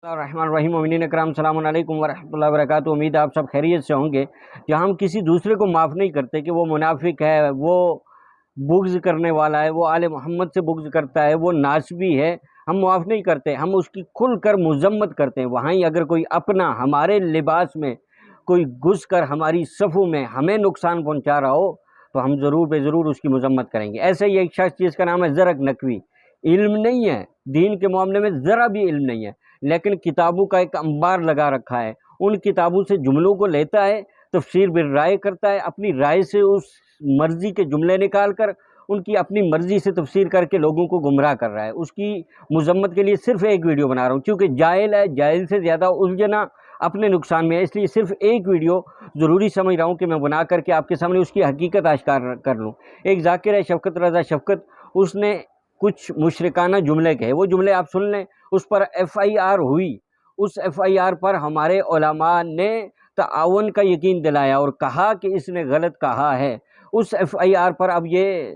الرحمن الرحیم مومنین اکرام السلام علیکم ورحمۃ اللہ وبرکاتہ۔ امید ہے آپ سب خیریت سے ہوں گے۔ جہاں ہم کسی دوسرے کو معاف نہیں کرتے کہ وہ منافق ہے، وہ بغض کرنے والا ہے، وہ آل محمد سے بغض کرتا ہے، وہ ناسبی ہے، ہم معاف نہیں کرتے، ہم اس کی کھل کر مذمت کرتے ہیں۔ وہاں ہی اگر کوئی اپنا ہمارے لباس میں کوئی گھس کر ہماری صفوں میں ہمیں نقصان پہنچا رہا ہو تو ہم ضرور بے ضرور اس کی مذمت کریں گے۔ ایسے ہی ایک شخص جس کا نام ہے زرق نقوی، علم نہیں ہے، دین کے معاملے میں ذرا بھی علم نہیں ہے، لیکن کتابوں کا ایک انبار لگا رکھا ہے، ان کتابوں سے جملوں کو لیتا ہے، تفسیر بالرائے کرتا ہے، اپنی رائے سے اس مرضی کے جملے نکال کر ان کی اپنی مرضی سے تفسیر کر کے لوگوں کو گمراہ کر رہا ہے۔ اس کی مذمت کے لیے صرف ایک ویڈیو بنا رہا ہوں، چونکہ جاہل ہے، جاہل سے زیادہ الجھنا اپنے نقصان میں ہے، اس لیے صرف ایک ویڈیو ضروری سمجھ رہا ہوں کہ میں بنا کر کے آپ کے سامنے اس کی حقیقت آشکار کر لوں۔ ایک ذاکر ہے شفقت رضا شفقت، اس نے کچھ مشرکانہ جملے کہے، وہ جملے آپ سن لیں۔ اس پر ایف آئی آر ہوئی، اس ایف آئی آر پر ہمارے علماء نے تعاون کا یقین دلایا اور کہا کہ اس نے غلط کہا ہے۔ اس ایف آئی آر پر اب یہ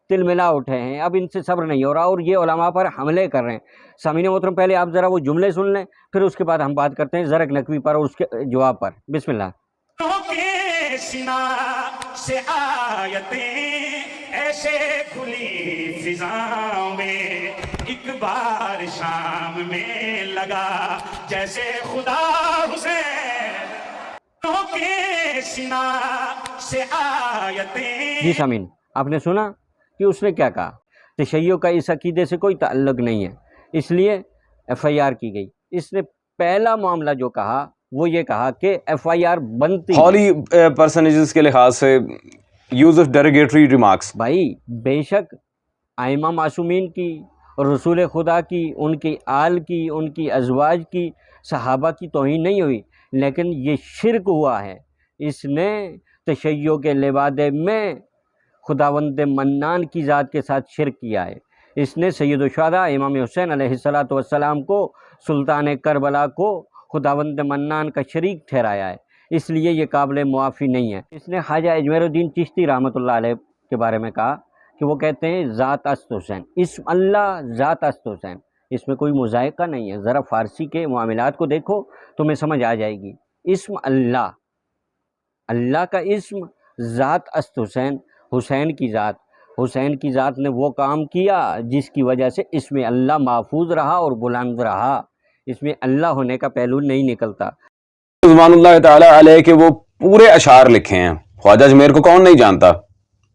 تل ملا اٹھے ہیں، اب ان سے صبر نہیں ہو رہا اور یہ علماء پر حملے کر رہے ہیں۔ سامعین محترم، پہلے آپ ذرا وہ جملے سن لیں، پھر اس کے بعد ہم بات کرتے ہیں زرق نقوی پر اور اس کے جواب پر۔ بسم اللہ۔ سنا سے آیتیں ایسے کھلی فضاؤں میں، ایک بار شام میں لگا جیسے خدا حسین کے سنا سے آیتیں۔ جی سامعین، آپ نے سنا کہ اس نے کیا کہا؟ تشیع کا اس عقیدے سے کوئی تعلق نہیں ہے، اس لیے ایف آئی آر کی گئی۔ اس نے پہلا معاملہ جو کہا وہ یہ کہا کہ ایف آئی آر بنتی ہالی پرسنیجز کے لحاظ سے یوز آف ڈیروگیٹری ریمارکس۔ بھائی بے شک ائمہ معصومین کی، رسول خدا کی، ان کی آل کی، ان کی ازواج کی، صحابہ کی توہین نہیں ہوئی، لیکن یہ شرک ہوا ہے۔ اس نے تشیع کے لبادے میں خداوند منان کی ذات کے ساتھ شرک کیا ہے۔ اس نے سید الشہداء امام حسین علیہ السلام کو، سلطان کربلا کو خداوند منان کا شریک ٹھہرایا ہے، اس لیے یہ قابل معافی نہیں ہے۔ اس نے خواجہ اجمیر الدین چشتی رحمۃ اللہ علیہ کے بارے میں کہا کہ وہ کہتے ہیں ذات است حسین، اسم اللہ ذات است حسین، اس میں کوئی مذائقہ نہیں ہے۔ ذرا فارسی کے معاملات کو دیکھو تو میں سمجھ آ جائے گی۔ اسم اللہ، اللہ کا اسم، ذات است حسین، حسین کی ذات، حسین کی ذات نے وہ کام کیا جس کی وجہ سے اس میں اللہ محفوظ رہا اور بلند رہا، اس میں اللہ ہونے کا پہلو نہیں نکلتا۔ رضوان اللہ تعالیٰ علیہ کے وہ پورے اشعار لکھے ہیں، خواجہ اجمیر کو کون نہیں جانتا،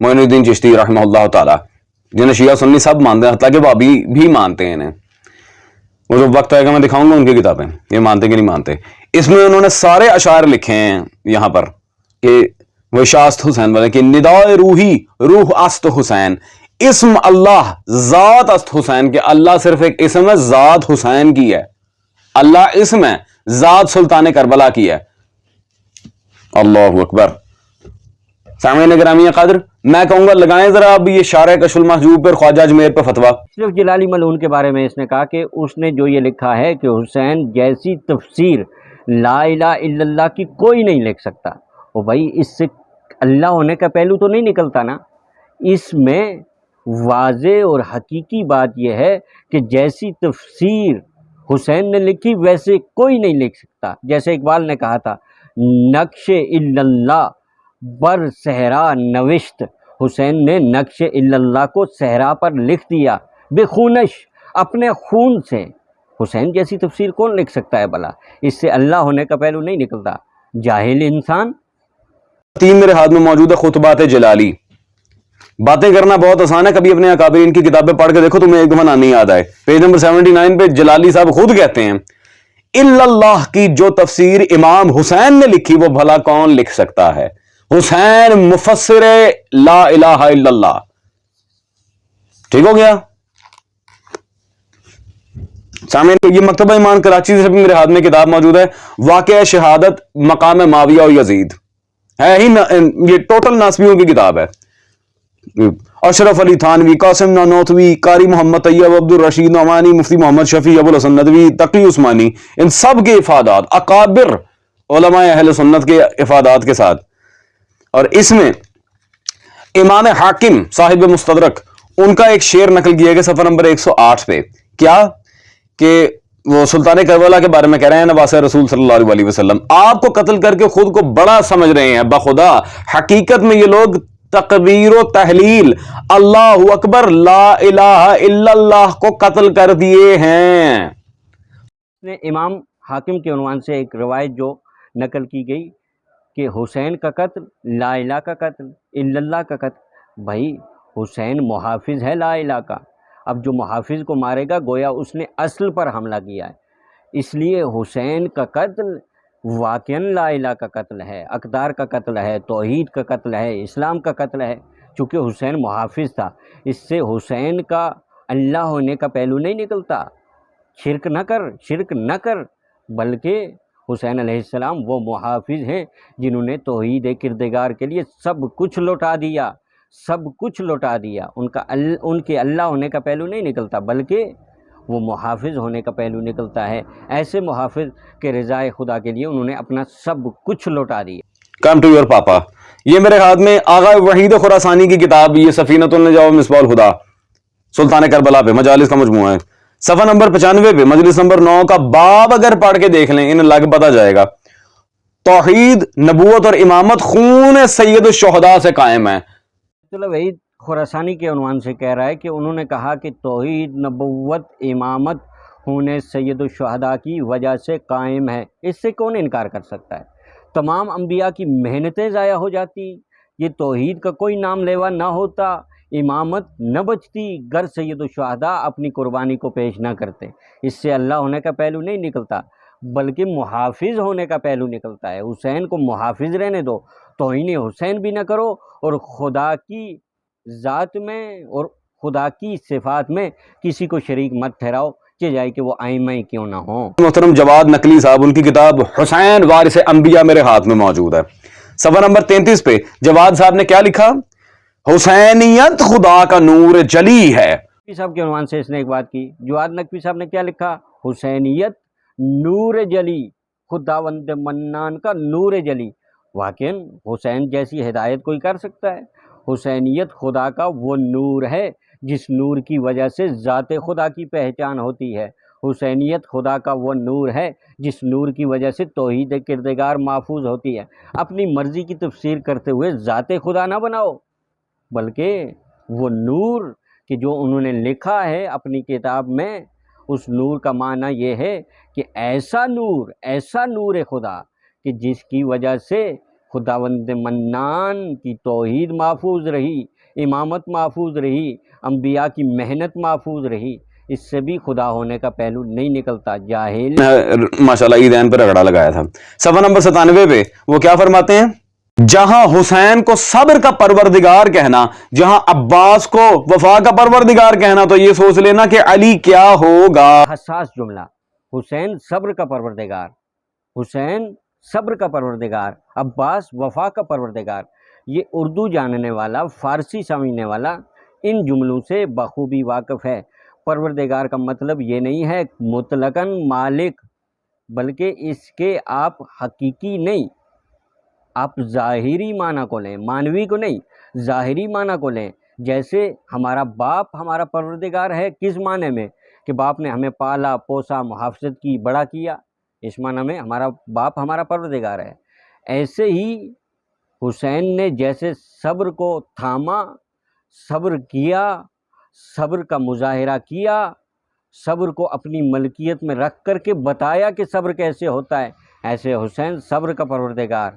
معین الدین چشتی رحمہ اللہ تعالیٰ، جنہیں شیعہ سنی سب مانتے ہیں، حتیٰ کہ وہ ابھی بھی مانتے ہیں انہیں۔ وہ جو وقت آئے گا میں دکھاؤں گا ان کی کتابیں، یہ مانتے کہ نہیں مانتے۔ اس میں انہوں نے سارے اشعار لکھے ہیں یہاں پر کہ وہ شاست حسین والے کہ ندائے روحی روح است حسین، اسم اللہ ذات است حسین، کہ اللہ صرف ایک اسم ہے، ذات حسین کی ہے، اللہ اسم ہے، ذات سلطان کربلا کی ہے۔ اللہ اکبر۔ سامعین گرامی قدر، میں کہوں گا لگائیں ذرا اب یہ شارح کشف المحجوب پر خواجہ اجمیر پر فتویٰ۔ صرف جلالی ملعون کے بارے میں اس نے کہا کہ اس نے جو یہ لکھا ہے کہ حسین جیسی تفسیر لا الہ الا اللہ کی کوئی نہیں لکھ سکتا۔ اور بھائی اس سے اللہ ہونے کا پہلو تو نہیں نکلتا نا۔ اس میں واضح اور حقیقی بات یہ ہے کہ جیسی تفسیر حسین نے لکھی ویسے کوئی نہیں لکھ سکتا۔ جیسے اقبال نے کہا تھا، نقش الا اللہ بر صحرا نوشت، حسین نے نقش الا اللہ کو صحرا پر لکھ دیا، بے خونش، اپنے خون سے۔ حسین جیسی تفسیر کون لکھ سکتا ہے بھلا؟ اس سے اللہ ہونے کا پہلو نہیں نکلتا، جاہل انسان۔ تین میرے ہاتھ میں موجود ہے خطبات جلالی۔ باتیں کرنا بہت آسان ہے، کبھی اپنے اکابرین کی کتابیں پڑھ کے دیکھو، تمہیں ایک دفعہ نانی یاد آئے۔ پیج نمبر 79 پہ جلالی صاحب خود کہتے ہیں الا اللہ کی جو تفسیر امام حسین نے لکھی وہ بھلا کون لکھ سکتا ہے؟ حسین مفسر لا الہ الا اللہ۔ ٹھیک ہو گیا؟ سامعین، یہ مکتبہ ایمان کراچی سے بھی میرے ہاتھ میں کتاب موجود ہے، واقعہ شہادت مقام معاویہ و یزید ہے ہی، یہ ٹوٹل ناسبیوں کی کتاب ہے۔ اشرف علی تھانوی، قاسم نانوتوی، قاری محمد طیب، عبد الرشید نعمانی، مفتی محمد شفیع، ابو الحسن ندوی، تقی عثمانی، ان سب کے افادات، اکابر علماء اہل سنت کے افادات کے ساتھ۔ اور اس میں امام حاکم صاحب مستدرک، ان کا ایک شعر نقل کیا گیا صفحہ نمبر 108 پہ، کیا کہ وہ سلطان کربلا کے بارے میں کہہ رہے ہیں نواس رسول صلی اللہ علیہ وسلم، آپ کو قتل کر کے خود کو بڑا سمجھ رہے ہیں، بخدا حقیقت میں یہ لوگ تکبیر و تحلیل اللہ اکبر لا الہ الا اللہ کو قتل کر دیے ہیں۔ نے امام حاکم کے عنوان سے ایک روایت جو نقل کی گئی کہ حسین کا قتل لا الہ کا قتل الا اللہ کا قتل، بھائی حسین محافظ ہے لا الہ کا، اب جو محافظ کو مارے گا گویا اس نے اصل پر حملہ کیا ہے، اس لیے حسین کا قتل واقعاً لا الہ کا قتل ہے، اقدار کا قتل ہے، توحید کا قتل ہے، اسلام کا قتل ہے، چونکہ حسین محافظ تھا۔ اس سے حسین کا اللہ ہونے کا پہلو نہیں نکلتا، شرک نہ کر، بلکہ حسین علیہ السلام وہ محافظ ہیں جنہوں نے توحید کردگار کے لیے سب کچھ لوٹا دیا، ان کے اللہ ہونے کا پہلو نہیں نکلتا بلکہ وہ محافظ ہونے کا پہلو نکلتا ہے۔ ایسے محافظ کے رضائے خدا کے لیے انہوں نے اپنا سب کچھ لوٹا دیا۔ کم ٹو یور پاپا، یہ میرے ہاتھ میں آغا وحید خراسانی کی کتاب، یہ سفینۃ النجاۃ مصباح الہدیٰ سلطان کربلا پہ مجالس کا مجموعہ ہے، صفحہ نمبر 95 پہ مجلس نمبر 9 کا باب اگر پڑھ کے دیکھ لیں ان لگ پتہ جائے گا، توحید، نبوت اور امامت خون سید الشہداء سے قائم ہے۔ چلو وحید خراسانی کے عنوان سے کہہ رہا ہے کہ انہوں نے کہا کہ توحید، نبوت، امامت ہونے سید الشہداء کی وجہ سے قائم ہے، اس سے کون انکار کر سکتا ہے؟ تمام انبیاء کی محنتیں ضائع ہو جاتی، یہ توحید کا کوئی نام لیوا نہ ہوتا، امامت نہ بچتی گر سید الشہداء اپنی قربانی کو پیش نہ کرتے۔ اس سے اللہ ہونے کا پہلو نہیں نکلتا بلکہ محافظ ہونے کا پہلو نکلتا ہے۔ حسین کو محافظ رہنے دو، توہین حسین بھی نہ کرو، اور خدا کی ذات میں اور خدا کی صفات میں کسی کو شریک مت ٹھہراؤ، کہ جائے کہ وہ ائمہ ہی کیوں نہ ہوں۔ محترم جواد نقلی صاحب، ان کی کتاب حسین وارث انبیاء میرے ہاتھ میں موجود ہے، صفحہ نمبر 33 پہ جواد صاحب نے کیا لکھا؟ حسینیت خدا کا نور جلی ہے۔ نقوی صاحب کے عنوان سے اس نے ایک بات کی، جواد نقوی صاحب نے کیا لکھا؟ حسینیت نور جلی، خداوند منان کا نور جلی۔ واقعاً حسین جیسی ہدایت کوئی کر سکتا ہے؟ حسینیت خدا کا وہ نور ہے جس نور کی وجہ سے ذات خدا کی پہچان ہوتی ہے۔ حسینیت خدا کا وہ نور ہے جس نور کی وجہ سے توحید کردگار محفوظ ہوتی ہے۔ اپنی مرضی کی تفسیر کرتے ہوئے ذات خدا نہ بناؤ، بلکہ وہ نور کہ جو انہوں نے لکھا ہے اپنی کتاب میں، اس نور کا معنی یہ ہے کہ ایسا نور خدا کہ جس کی وجہ سے خداوند منان کی توحید محفوظ رہی، امامت محفوظ رہی، انبیاء کی محنت محفوظ رہی، اس سے بھی خدا ہونے کا پہلو نہیں نکلتا۔ جاہل ماشاءاللہ عیدین پر رگڑا لگایا تھا۔ صفحہ نمبر 97 پہ وہ کیا فرماتے ہیں؟ جہاں حسین کو صبر کا پروردگار کہنا، جہاں عباس کو وفا کا پروردگار کہنا، تو یہ سوچ لینا کہ علی کیا ہوگا۔ حساس جملہ، حسین صبر کا پروردگار، حسین صبر کا پروردگار، عباس وفا کا پروردگار۔ یہ اردو جاننے والا، فارسی سمجھنے والا ان جملوں سے بخوبی واقف ہے۔ پروردگار کا مطلب یہ نہیں ہے مطلقاً مالک، بلکہ اس کے آپ حقیقی نہیں، آپ ظاہری معنی کو لیں، مانوی کو نہیں، ظاہری معنی کو لیں۔ جیسے ہمارا باپ ہمارا پروردگار ہے، کس معنی میں؟ کہ باپ نے ہمیں پالا پوسا، محافظت کی، بڑا کیا، اس معنی میں ہمارا باپ ہمارا پروردگار ہے۔ ایسے ہی حسین نے جیسے صبر کو تھاما، صبر کیا، صبر کا مظاہرہ کیا، صبر کو اپنی ملکیت میں رکھ کر کے بتایا کہ صبر کیسے ہوتا ہے، ایسے حسین صبر کا پروردگار،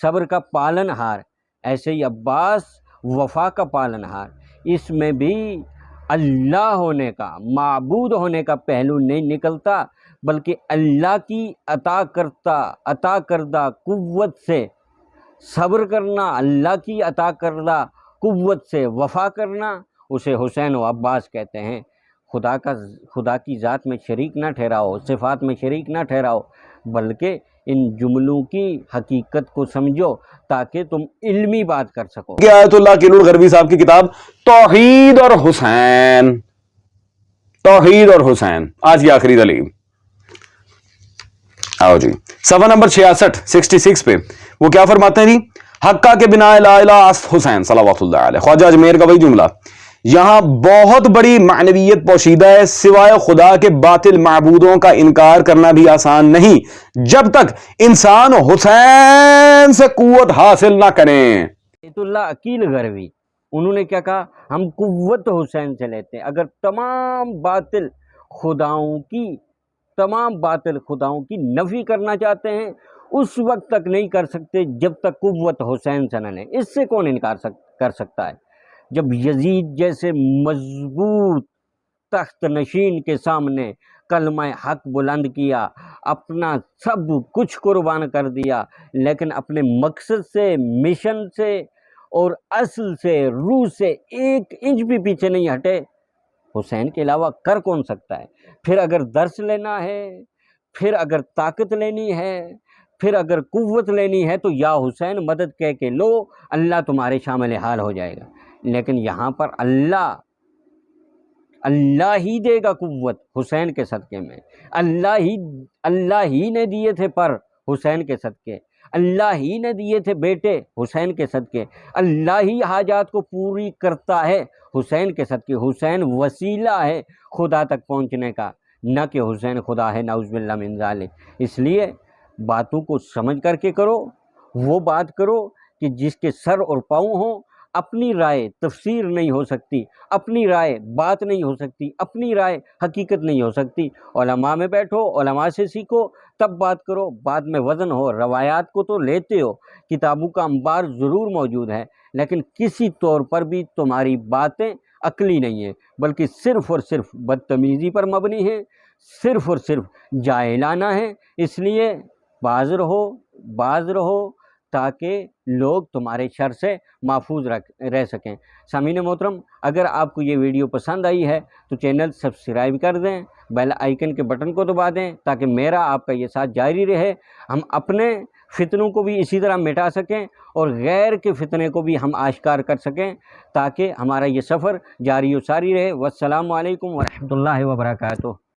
صبر کا پالن ہار، ایسے ہی عباس وفا کا پالن ہار۔ اس میں بھی اللہ ہونے کا، معبود ہونے کا پہلو نہیں نکلتا، بلکہ اللہ کی عطا کردہ قوت سے صبر کرنا، اللہ کی عطا کردہ قوت سے وفا کرنا، اسے حسین و عباس کہتے ہیں۔ خدا کی ذات میں شریک نہ ٹھہراؤ، صفات میں شریک نہ ٹھہراؤ، بلکہ ان جملوں کی حقیقت کو سمجھو تاکہ تم علمی بات کر سکو۔ آیت اللہ کیلور غربی صاحب کی کتاب توحید اور حسین، توحید اور حسین، آج کی آخری دلیل۔ آؤ جی، صفحہ نمبر 66 پہ وہ کیا فرماتے ہیں جی؟ حقہ کے بنا لا الہ حسین صلوات اللہ علیہ، خواجہ اجمیر کا وہی جملہ، یہاں بہت بڑی معنویت پوشیدہ ہے. سوائے خدا کے باطل معبودوں کا انکار کرنا بھی آسان نہیں جب تک انسان حسین سے قوت حاصل نہ کریں. بیت اللہ عقیل غروی انہوں نے کیا کہا؟ ہم قوت حسین سے لیتے ہیں. اگر تمام باطل خداؤں کی نفی کرنا چاہتے ہیں اس وقت تک نہیں کر سکتے جب تک قوت حسین سے نہ لیں. اس سے کون انکار کر سکتا ہے؟ جب یزید جیسے مضبوط تخت نشین کے سامنے کلمہ حق بلند کیا، اپنا سب کچھ قربان کر دیا، لیکن اپنے مقصد سے، مشن سے اور اصل سے، روح سے ایک انچ بھی پیچھے نہیں ہٹے، حسین کے علاوہ کر کون سکتا ہے؟ پھر اگر درس لینا ہے، پھر اگر طاقت لینی ہے، پھر اگر قوت لینی ہے تو یا حسین مدد کہہ کے لو، اللہ تمہارے شامل حال ہو جائے گا. لیکن یہاں پر اللہ ہی دے گا قوت حسین کے صدقے میں. اللہ ہی نے دیے تھے پر حسین کے صدقے، اللہ ہی نے دیے تھے بیٹے حسین کے صدقے، اللہ ہی حاجات کو پوری کرتا ہے حسین کے صدقے. حسین وسیلہ ہے خدا تک پہنچنے کا، نہ کہ حسین خدا ہے، نعوذ باللہ من ذالک. اس لیے باتوں کو سمجھ کر کے کرو، وہ بات کرو کہ جس کے سر اور پاؤں ہوں. اپنی رائے تفسیر نہیں ہو سکتی، اپنی رائے بات نہیں ہو سکتی، اپنی رائے حقیقت نہیں ہو سکتی. علماء میں بیٹھو، علماء سے سیکھو، تب بات کرو. بعد میں وزن ہو، روایات کو تو لیتے ہو، کتابوں کا انبار ضرور موجود ہے، لیکن کسی طور پر بھی تمہاری باتیں عقلی نہیں ہیں، بلکہ صرف اور صرف بدتمیزی پر مبنی ہیں، صرف اور صرف جاہلانہ ہیں. اس لیے باز رہو تاکہ لوگ تمہارے شر سے محفوظ رہ سکیں. سامعین محترم، اگر آپ کو یہ ویڈیو پسند آئی ہے تو چینل سبسکرائب کر دیں، بیل آئیکن کے بٹن کو دبا دیں تاکہ میرا آپ کا یہ ساتھ جاری رہے، ہم اپنے فتنوں کو بھی اسی طرح مٹا سکیں اور غیر کے فتنے کو بھی ہم آشکار کر سکیں، تاکہ ہمارا یہ سفر جاری و ساری رہے. والسلام علیکم ورحمۃ اللہ وبرکاتہ.